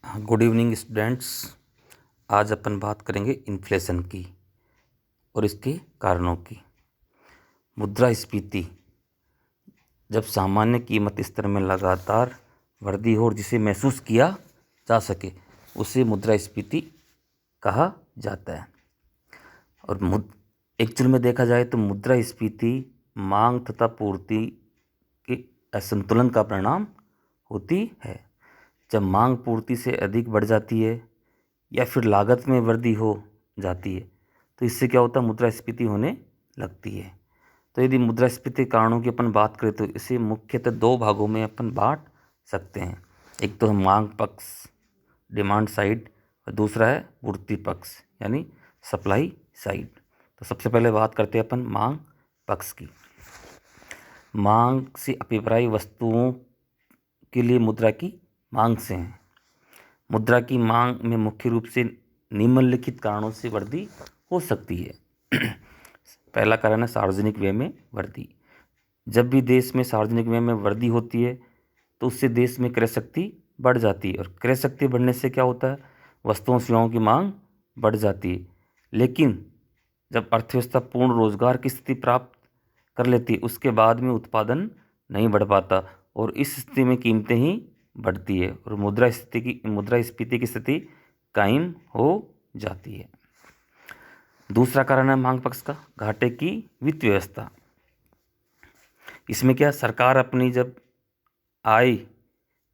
Good evening students. आज अपन बात करेंगे इन्फ्लेशन की और इसके कारणों की। मुद्रास्फीति जब सामान्य कीमत स्तर में लगातार वृद्धि हो और जिसे महसूस किया जा सके उसे मुद्रास्फीति कहा जाता है। और एक्चुअल में देखा जाए तो मुद्रास्फीति मांग तथा पूर्ति के असंतुलन का परिणाम होती है। जब मांग पूर्ति से अधिक बढ़ जाती है या फिर लागत में वृद्धि हो जाती है तो इससे क्या होता है, मुद्रास्फीति होने लगती है। तो यदि मुद्रास्फीति कारणों की अपन बात करें तो इसे मुख्यतः दो भागों में अपन बांट सकते हैं। एक तो है मांग पक्ष, डिमांड साइड, और दूसरा है पूर्ति पक्ष यानी सप्लाई साइड। तो सबसे पहले बात करते हैं अपन मांग पक्ष की। मांग से अभिप्राय वस्तुओं के लिए मुद्रा की मांग से है। मुद्रा की मांग में मुख्य रूप से निम्नलिखित कारणों से वृद्धि हो सकती है। पहला कारण है सार्वजनिक व्यय में वृद्धि। जब भी देश में सार्वजनिक व्यय में वृद्धि होती है तो उससे देश में क्रय शक्ति बढ़ जाती है, और क्रय शक्ति बढ़ने से क्या होता है, वस्तुओं सेवाओं की मांग बढ़ जाती है। लेकिन जब अर्थव्यवस्था पूर्ण रोजगार की स्थिति प्राप्त कर लेती है उसके बाद में उत्पादन नहीं बढ़ पाता और इस स्थिति में कीमतें ही बढ़ती है और मुद्रास्फीति की स्थिति कायम हो जाती है। दूसरा कारण है मांग पक्ष का घाटे की वित्त व्यवस्था। इसमें क्या, सरकार अपनी जब आय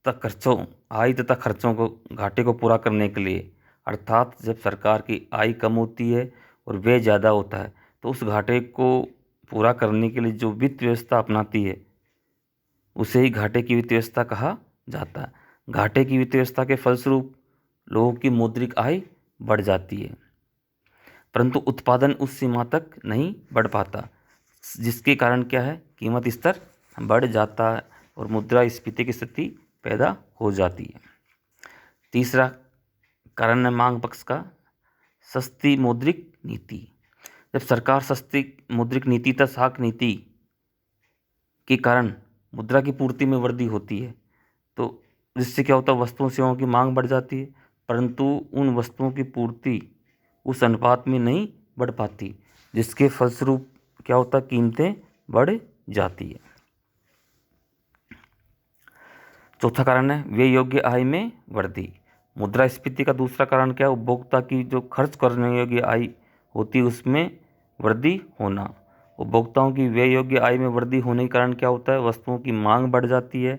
तथा खर्चों को घाटे को पूरा करने के लिए, अर्थात जब सरकार की आय कम होती है और व्यय ज़्यादा होता है तो उस घाटे को पूरा करने के लिए जो वित्त व्यवस्था अपनाती है उसे ही घाटे की वित्त व्यवस्था कहा जाता है। घाटे की वित्त व्यवस्था के फलस्वरूप लोगों की मौद्रिक आय बढ़ जाती है परंतु उत्पादन उस सीमा तक नहीं बढ़ पाता, जिसके कारण क्या है, कीमत स्तर बढ़ जाता है और मुद्रास्फीति की स्थिति पैदा हो जाती है। तीसरा कारण है मांग पक्ष का सस्ती मौद्रिक नीति। जब सरकार सस्ती मौद्रिक नीति तथा साख नीति के कारण मुद्रा की पूर्ति में वृद्धि होती है तो जिससे क्या होता है, वस्तुओं सेवाओं की मांग बढ़ जाती है परंतु उन वस्तुओं की पूर्ति उस अनुपात में नहीं बढ़ पाती, जिसके फलस्वरूप क्या होता है, कीमतें बढ़ जाती है। चौथा कारण है व्यय योग्य आय में वृद्धि। मुद्रास्फीति का दूसरा कारण क्या है, उपभोक्ता की जो खर्च करने योग्य आय होती है उसमें वृद्धि होना। उपभोक्ताओं की व्यय योग्य आय में वृद्धि होने के कारण क्या होता है, वस्तुओं की मांग बढ़ जाती है।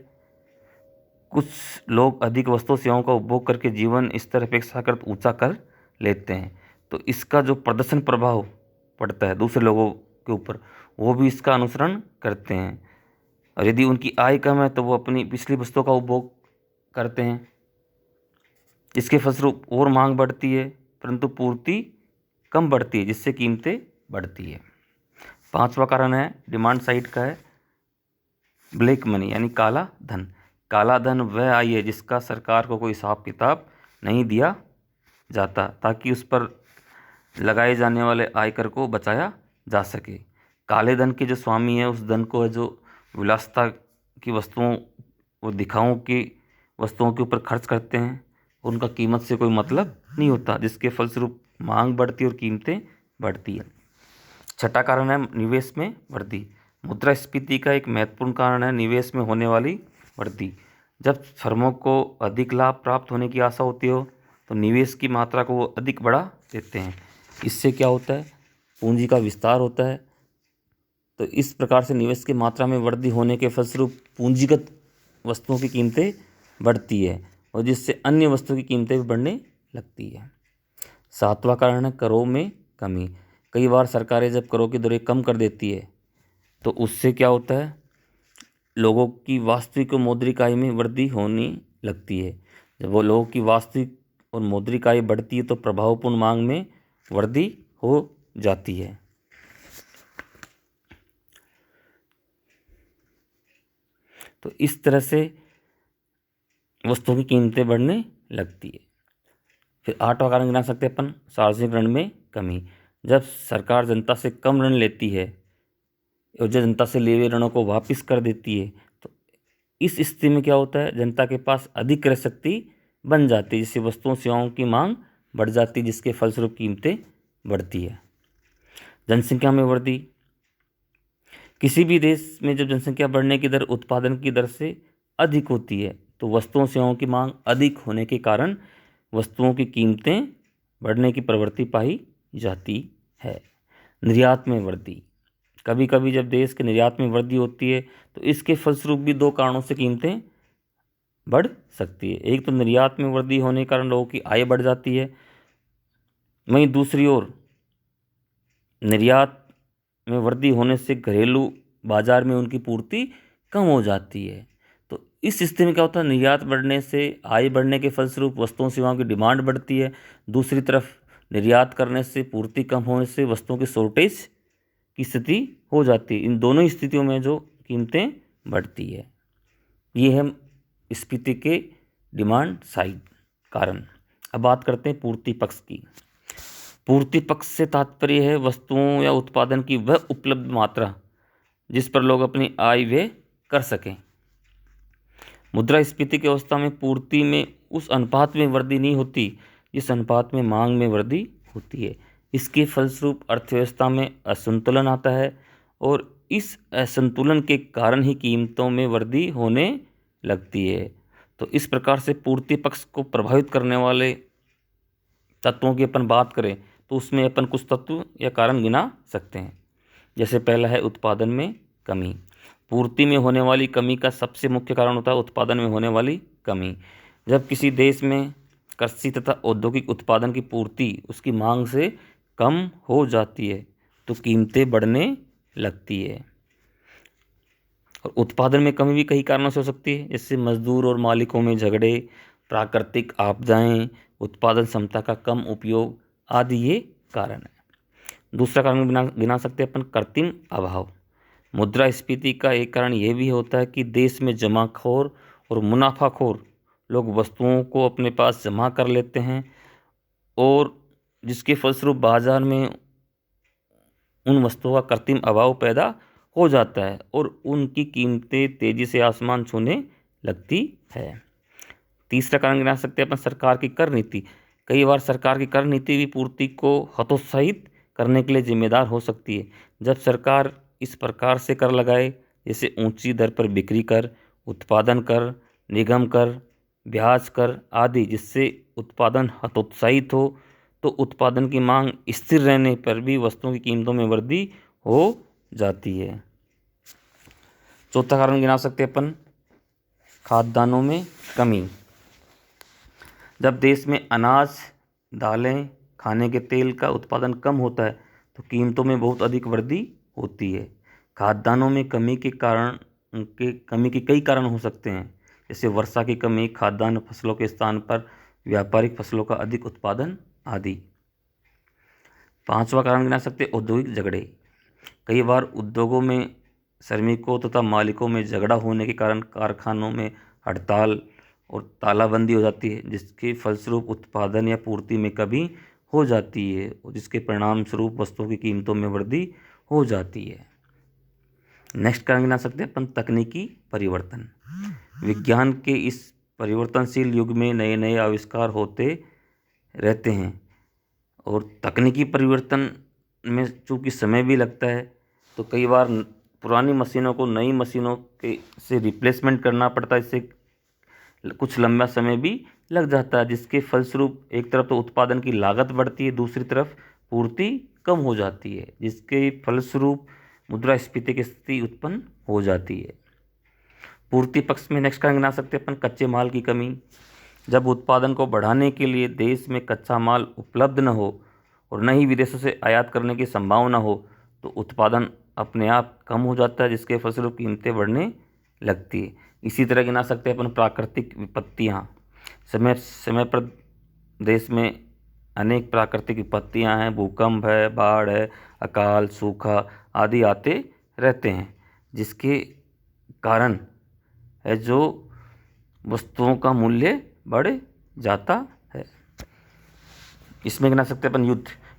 कुछ लोग अधिक वस्तु सेवाओं का उपभोग करके जीवन स्तर अपेक्षाकृत ऊंचा कर लेते हैं तो इसका जो प्रदर्शन प्रभाव पड़ता है दूसरे लोगों के ऊपर वो भी इसका अनुसरण करते हैं, और यदि उनकी आय कम है तो वो अपनी पिछली वस्तुओं का उपभोग करते हैं। इसके फलस्वरूप और मांग बढ़ती है परंतु पूर्ति कम बढ़ती है, जिससे कीमतें बढ़ती है। पांचवा कारण है डिमांड साइड का है ब्लैक मनी यानी काला धन। काला धन वह आय है जिसका सरकार को कोई हिसाब किताब नहीं दिया जाता ताकि उस पर लगाए जाने वाले आयकर को बचाया जा सके। काले धन के जो स्वामी है उस धन को है जो विलासिता की वस्तुओं और दिखाओं की वस्तुओं के ऊपर खर्च करते हैं, उनका कीमत से कोई मतलब नहीं होता, जिसके फलस्वरूप मांग बढ़ती और कीमतें बढ़ती है। छठा कारण है निवेश में वृद्धि। मुद्रास्फीति का एक महत्वपूर्ण कारण है निवेश में होने वाली वृद्धि। जब फर्मों को अधिक लाभ प्राप्त होने की आशा होती हो तो निवेश की मात्रा को वो अधिक बढ़ा देते हैं। इससे क्या होता है, पूंजी का विस्तार होता है। तो इस प्रकार से निवेश की मात्रा में वृद्धि होने के फलस्वरूप पूंजीगत वस्तुओं की कीमतें बढ़ती है और जिससे अन्य वस्तुओं की कीमतें भी बढ़ने लगती है। सातवां कारण है करों में कमी। कई बार सरकारें जब करों की दरें कम कर देती है तो उससे क्या होता है, लोगों की वास्तविक और मौद्रिक आय में वृद्धि होने लगती है। जब वो लोगों की वास्तविक और मौद्रिक आय बढ़ती है तो प्रभावपूर्ण मांग में वृद्धि हो जाती है। तो इस तरह से वस्तुओं की कीमतें बढ़ने लगती है। फिर आठवां कारण गिना सकते हैं अपन सार्वजनिक ऋण में कमी। जब सरकार जनता से कम ऋण लेती है और जो जनता से लिए हुए ऋणों को वापस कर देती है तो इस स्थिति में क्या होता है, जनता के पास अधिक क्रय शक्ति बन जाती है, जिससे वस्तुओं सेवाओं की मांग बढ़ जाती है, जिसके फलस्वरूप कीमतें बढ़ती है। जनसंख्या में वृद्धि। किसी भी देश में जब जनसंख्या बढ़ने की दर उत्पादन की दर से अधिक होती है तो वस्तुओं सेवाओं की मांग अधिक होने के कारण वस्तुओं की कीमतें बढ़ने की प्रवृत्ति पाई जाती है। निर्यात में वृद्धि। कभी कभी जब देश के निर्यात में वृद्धि होती है तो इसके फलस्वरूप भी दो कारणों से कीमतें बढ़ सकती है। एक तो निर्यात में वृद्धि होने के कारण लोगों की आय बढ़ जाती है, वहीं दूसरी ओर निर्यात में वृद्धि होने से घरेलू बाजार में उनकी पूर्ति कम हो जाती है। तो इस स्थिति में क्या होता है, निर्यात बढ़ने से आय बढ़ने के फलस्वरूप वस्तुओं सेवाओं की डिमांड बढ़ती है, दूसरी तरफ निर्यात करने से पूर्ति कम होने से वस्तुओं की शॉर्टेज की स्थिति हो जाती है। इन दोनों स्थितियों में जो कीमतें बढ़ती है, ये है स्फीति के डिमांड साइड कारण। अब बात करते हैं पूर्ति पक्ष की। पूर्ति पक्ष से तात्पर्य है वस्तुओं या उत्पादन की वह उपलब्ध मात्रा जिस पर लोग अपनी आय व्यय कर सकें। मुद्रास्फीति की अवस्था में पूर्ति में उस अनुपात में वृद्धि नहीं होती जिस अनुपात में मांग में वृद्धि होती है। इसके फलस्वरूप अर्थव्यवस्था में असंतुलन आता है और इस असंतुलन के कारण ही कीमतों में वृद्धि होने लगती है। तो इस प्रकार से पूर्ति पक्ष को प्रभावित करने वाले तत्वों की अपन बात करें तो उसमें अपन कुछ तत्व या कारण गिना सकते हैं। जैसे पहला है उत्पादन में कमी। पूर्ति में होने वाली कमी का सबसे मुख्य कारण होता है उत्पादन में होने वाली कमी। जब किसी देश में कृषि तथा औद्योगिक उत्पादन की पूर्ति उसकी मांग से कम हो जाती है तो कीमतें बढ़ने लगती है। और उत्पादन में कमी भी कई कारणों से हो सकती है, जैसे मजदूर और मालिकों में झगड़े, प्राकृतिक आपदाएं, उत्पादन क्षमता का कम उपयोग आदि ये कारण है। दूसरा कारण गिना सकते हैं अपन कृत्रिम अभाव। मुद्रास्फीति का एक कारण यह भी होता है कि देश में जमाखोर और मुनाफाखोर लोग वस्तुओं को अपने पास जमा कर लेते हैं और जिसके फलस्वरूप बाजार में उन वस्तुओं का कृत्रिम अभाव पैदा हो जाता है और उनकी कीमतें तेजी से आसमान छूने लगती है। तीसरा कारण गिना सकते हैं अपन सरकार की कर नीति। कई बार सरकार की कर नीति भी पूर्ति को हतोत्साहित करने के लिए जिम्मेदार हो सकती है। जब सरकार इस प्रकार से कर लगाए, जैसे ऊंची दर पर बिक्री कर, उत्पादन कर, निगम कर, ब्याज कर आदि, जिससे उत्पादन हतोत्साहित हो तो उत्पादन की मांग स्थिर रहने पर भी वस्तुओं की कीमतों में वृद्धि हो जाती है। चौथा कारण गिना सकते हैं अपन खाद्यान्नों में कमी। जब देश में अनाज, दालें, खाने के तेल का उत्पादन कम होता है तो कीमतों में बहुत अधिक वृद्धि होती है। खाद्यान्नों में कमी के कई कारण हो सकते हैं, जैसे वर्षा की कमी, खाद्यान्न फसलों के स्थान पर व्यापारिक फसलों का अधिक उत्पादन आदि। पांचवा कारण गिना सकते औद्योगिक झगड़े। कई बार उद्योगों में श्रमिकों तथा मालिकों में झगड़ा होने के कारण कारखानों में हड़ताल और तालाबंदी हो जाती है, जिसके फलस्वरूप उत्पादन या पूर्ति में कमी हो जाती है और जिसके परिणाम स्वरूप वस्तुओं की कीमतों में वृद्धि हो जाती है। नेक्स्ट कारण गिना सकते हैं अपन तकनीकी परिवर्तन। विज्ञान के इस परिवर्तनशील युग में नए नए आविष्कार होते रहते हैं और तकनीकी परिवर्तन में चूँकि समय भी लगता है तो कई बार पुरानी मशीनों को नई मशीनों के से रिप्लेसमेंट करना पड़ता है। इससे कुछ लंबा समय भी लग जाता है, जिसके फलस्वरूप एक तरफ तो उत्पादन की लागत बढ़ती है, दूसरी तरफ पूर्ति कम हो जाती है, जिसके फलस्वरूप मुद्रास्फीति की स्थिति उत्पन्न हो जाती है। पूर्ति पक्ष में नेक्स्ट कारण गिना सकते हैं अपन कच्चे माल की कमी। जब उत्पादन को बढ़ाने के लिए देश में कच्चा माल उपलब्ध न हो और न ही विदेशों से आयात करने की संभावना हो तो उत्पादन अपने आप कम हो जाता है, जिसके फलस्वरूप कीमतें बढ़ने लगती है। इसी तरह गिना सकते हैं अपन प्राकृतिक विपत्तियाँ। समय समय पर देश में अनेक प्राकृतिक विपत्तियाँ हैं, भूकंप है, बाढ़ है, अकाल, सूखा आदि आते रहते हैं, जिसके कारण है जो वस्तुओं का मूल्य बढ़ जाता है। इसमें गिना सकते हैं अपन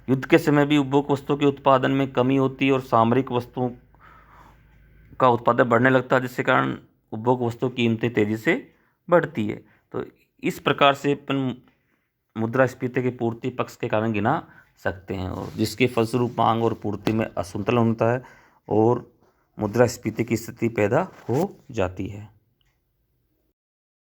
युद्ध के समय भी उपभोग वस्तुओं के उत्पादन में कमी होती है और सामरिक वस्तुओं का उत्पादन बढ़ने लगता है, जिसके कारण उपभोग वस्तुओं की कीमतें तेजी से बढ़ती है। तो इस प्रकार से अपन मुद्रास्फीति के पूर्ति पक्ष के कारण गिना सकते हैं, और जिसके फलस्वरूप मांग और पूर्ति में असंतुलन होता है और मुद्रास्फीति की स्थिति पैदा हो जाती है।